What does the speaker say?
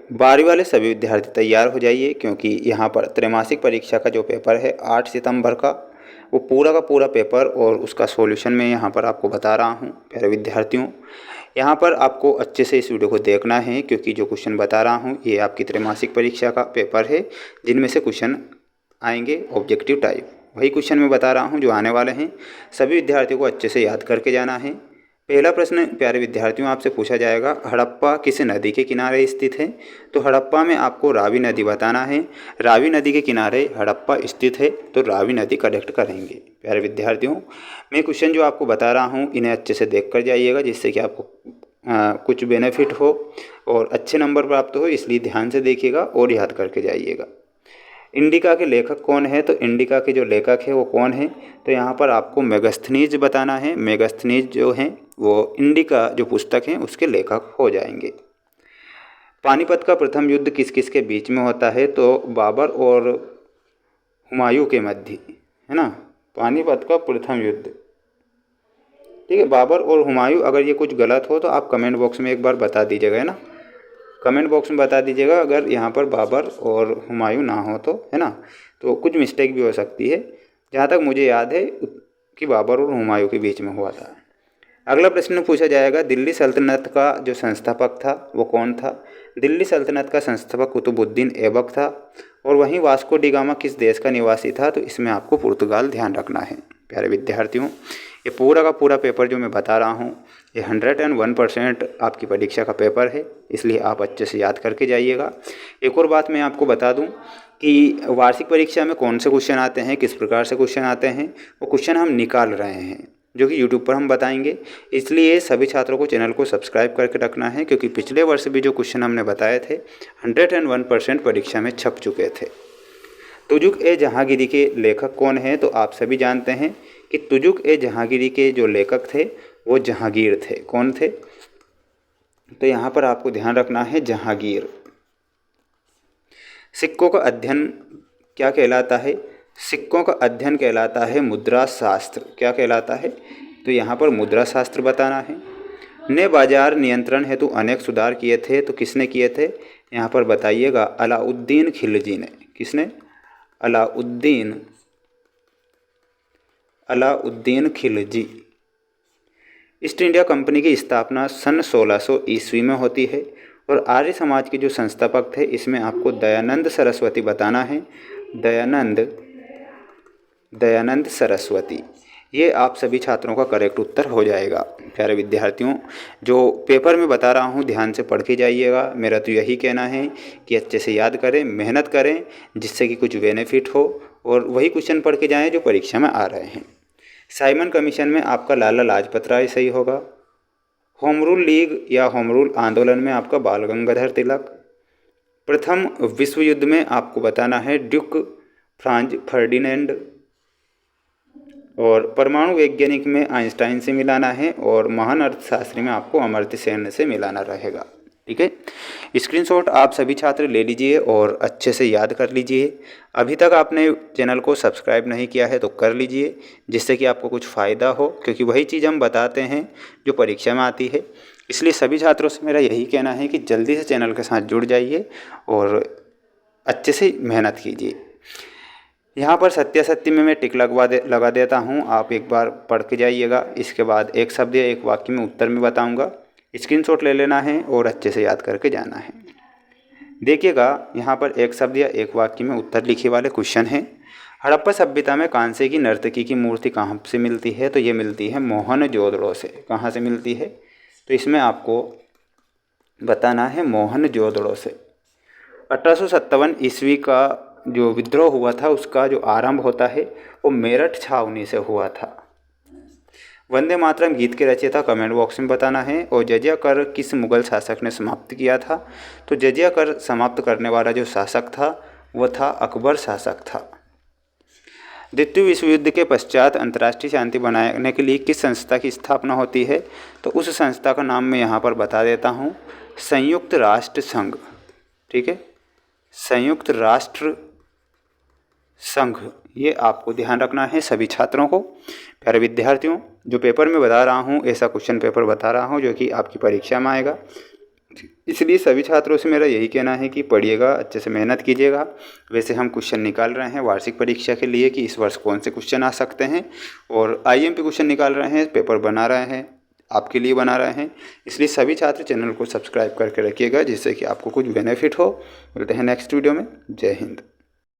12वीं वाले सभी विद्यार्थी तैयार हो जाइए, क्योंकि यहाँ पर त्रैमासिक परीक्षा का जो पेपर है 8 सितंबर का, वो पूरा का पूरा पेपर और उसका सॉल्यूशन मैं यहाँ पर आपको बता रहा हूँ। प्यारे विद्यार्थियों, यहाँ पर आपको अच्छे से इस वीडियो को देखना है, क्योंकि जो क्वेश्चन बता रहा हूँ ये आपकी त्रैमासिक परीक्षा का पेपर है, जिनमें से क्वेश्चन आएंगे ऑब्जेक्टिव टाइप। वही क्वेश्चन मैं बता रहा हूँ जो आने वाले हैं। सभी विद्यार्थियों को अच्छे से याद करके जाना है। पहला प्रश्न प्यारे विद्यार्थियों आपसे पूछा जाएगा, हड़प्पा किस नदी के किनारे स्थित है? तो हड़प्पा में आपको रावी नदी बताना है। रावी नदी के किनारे हड़प्पा स्थित है, तो रावी नदी करेक्ट करेंगे। प्यारे विद्यार्थियों, मैं क्वेश्चन जो आपको बता रहा हूँ इन्हें अच्छे से देख कर जाइएगा, जिससे कि आपको कुछ बेनिफिट हो और अच्छे नंबर प्राप्त हो, इसलिए ध्यान से देखिएगा और याद करके जाइएगा। इंडिका के लेखक कौन है? तो इंडिका के जो लेखक है वो कौन है? तो यहाँ पर आपको मेगास्थनीज बताना है। मेगास्थनीज जो हैं वो इंडिका जो पुस्तक हैं उसके लेखक हो जाएंगे। पानीपत का प्रथम युद्ध किस किस के बीच में होता है? तो बाबर और हुमायूं के मध्य, है ना। पानीपत का प्रथम युद्ध, ठीक है, बाबर और हुमायूं। अगर ये कुछ गलत हो तो आप कमेंट बॉक्स में एक बार बता दीजिएगा, है ना। कमेंट बॉक्स में बता दीजिएगा अगर यहाँ पर बाबर और हुमायूं ना हो तो, है ना। तो कुछ मिस्टेक भी हो सकती है। जहाँ तक मुझे याद है कि बाबर और हुमायूं के बीच में हुआ था। अगला प्रश्न पूछा जाएगा, दिल्ली सल्तनत का जो संस्थापक था वो कौन था? दिल्ली सल्तनत का संस्थापक कुतुबुद्दीन ऐबक था। और वहीं वास्को डी गामा किस देश का निवासी था? तो इसमें आपको पुर्तगाल ध्यान रखना है। प्यारे विद्यार्थियों, ये पूरा का पूरा पेपर जो मैं बता रहा हूँ ये 101% आपकी परीक्षा का पेपर है, इसलिए आप अच्छे से याद करके जाइएगा। एक और बात मैं आपको बता दूं कि वार्षिक परीक्षा में कौन से क्वेश्चन आते हैं, किस प्रकार से क्वेश्चन आते हैं, वो क्वेश्चन हम निकाल रहे हैं, जो कि यूट्यूब पर हम बताएंगे। इसलिए सभी छात्रों को चैनल को सब्सक्राइब करके रखना है, क्योंकि पिछले वर्ष भी जो क्वेश्चन हमने बताए थे 101% परीक्षा में छप चुके थे। तुजुक ए जहांगीरी के लेखक कौन है? तो आप सभी जानते हैं कि तुजुक ए जहांगीरी के जो लेखक थे वो जहांगीर थे। कौन थे? तो यहाँ पर आपको ध्यान रखना है जहांगीर। सिक्कों का अध्ययन क्या कहलाता है? सिक्कों का अध्ययन कहलाता है मुद्रा शास्त्र। क्या कहलाता है? तो यहाँ पर मुद्रा शास्त्र बताना है। ने बाजार नियंत्रण हेतु अनेक सुधार किए थे, तो किसने किए थे? यहाँ पर बताइएगा, अलाउद्दीन खिलजी ने। किसने? Alauddin Khilji. East India company की स्थापना सन 1600 ईस्वी में होती है। और आर्य समाज के जो संस्थापक थे इसमें आपको दयानंद सरस्वती बताना है। दयानंद सरस्वती, ये आप सभी छात्रों का करेक्ट उत्तर हो जाएगा। प्यारे विद्यार्थियों, जो पेपर में बता रहा हूँ ध्यान से पढ़ के जाइएगा। मेरा तो यही कहना है कि अच्छे से याद करें, मेहनत करें, जिससे कि कुछ बेनिफिट हो, और वही क्वेश्चन पढ़ के जाएँ जो परीक्षा में आ रहे हैं। साइमन कमीशन में आपका लाला लाजपत राय सही होगा। होम रूल लीग या होम रूल आंदोलन में आपका बाल गंगाधर तिलक। प्रथम विश्व युद्ध में आपको बताना है ड्यूक फ्रांज फर्डिनेंड। और परमाणु वैज्ञानिक में आइंस्टाइन से मिलाना है। और महान अर्थशास्त्री में आपको अमर्त्य सेन से मिलाना रहेगा। ठीक है, स्क्रीनशॉट आप सभी छात्र ले लीजिए और अच्छे से याद कर लीजिए। अभी तक आपने चैनल को सब्सक्राइब नहीं किया है तो कर लीजिए, जिससे कि आपको कुछ फ़ायदा हो, क्योंकि वही चीज़ हम बताते हैं जो परीक्षा में आती है। इसलिए सभी छात्रों से मेरा यही कहना है कि जल्दी से चैनल के साथ जुड़ जाइए और अच्छे से मेहनत कीजिए। यहाँ पर सत्यासत्य में मैं टिक लगा देता हूँ, आप एक बार पढ़ के जाइएगा। इसके बाद एक शब्द या एक वाक्य में उत्तर में बताऊँगा, स्क्रीनशॉट ले लेना है और अच्छे से याद करके जाना है। देखिएगा, यहाँ पर एक शब्द या एक वाक्य में उत्तर लिखे वाले क्वेश्चन हैं। हड़प्पा सभ्यता में कांसे की नर्तकी की मूर्ति कहाँ से मिलती है? तो ये मिलती है मोहनजोदड़ो से। कहाँ से मिलती है? तो इसमें आपको बताना है मोहनजोदड़ो से। 1857 ईस्वी का जो विद्रोह हुआ था उसका जो आरंभ होता है वो मेरठ छावनी से हुआ था। वंदे मातरम गीत के रचयिता कमेंट बॉक्स में बताना है। और जजिया कर किस मुगल शासक ने समाप्त किया था? तो जजिया कर समाप्त करने वाला जो शासक था वह था अकबर शासक था। द्वितीय विश्व युद्ध के पश्चात अंतर्राष्ट्रीय शांति बनाने के लिए किस संस्था की स्थापना होती है? तो उस संस्था का नाम मैं यहाँ पर बता देता हूँ, संयुक्त राष्ट्र संघ। ठीक है, संयुक्त राष्ट्र संघ, ये आपको ध्यान रखना है सभी छात्रों को। प्यारे विद्यार्थियों, जो पेपर में बता रहा हूँ ऐसा क्वेश्चन पेपर बता रहा हूँ जो कि आपकी परीक्षा में आएगा। इसलिए सभी छात्रों से मेरा यही कहना है कि पढ़िएगा, अच्छे से मेहनत कीजिएगा। वैसे हम क्वेश्चन निकाल रहे हैं वार्षिक परीक्षा के लिए कि इस वर्ष कौन से क्वेश्चन आ सकते हैं, और आईएमपी क्वेश्चन निकाल रहे हैं, पेपर बना रहे हैं, आपके लिए बना रहे हैं। इसलिए सभी छात्र चैनल को सब्सक्राइब करके रखिएगा, जिससे कि आपको कुछ बेनिफिट हो। मिलते हैं नेक्स्ट वीडियो में। जय हिंद।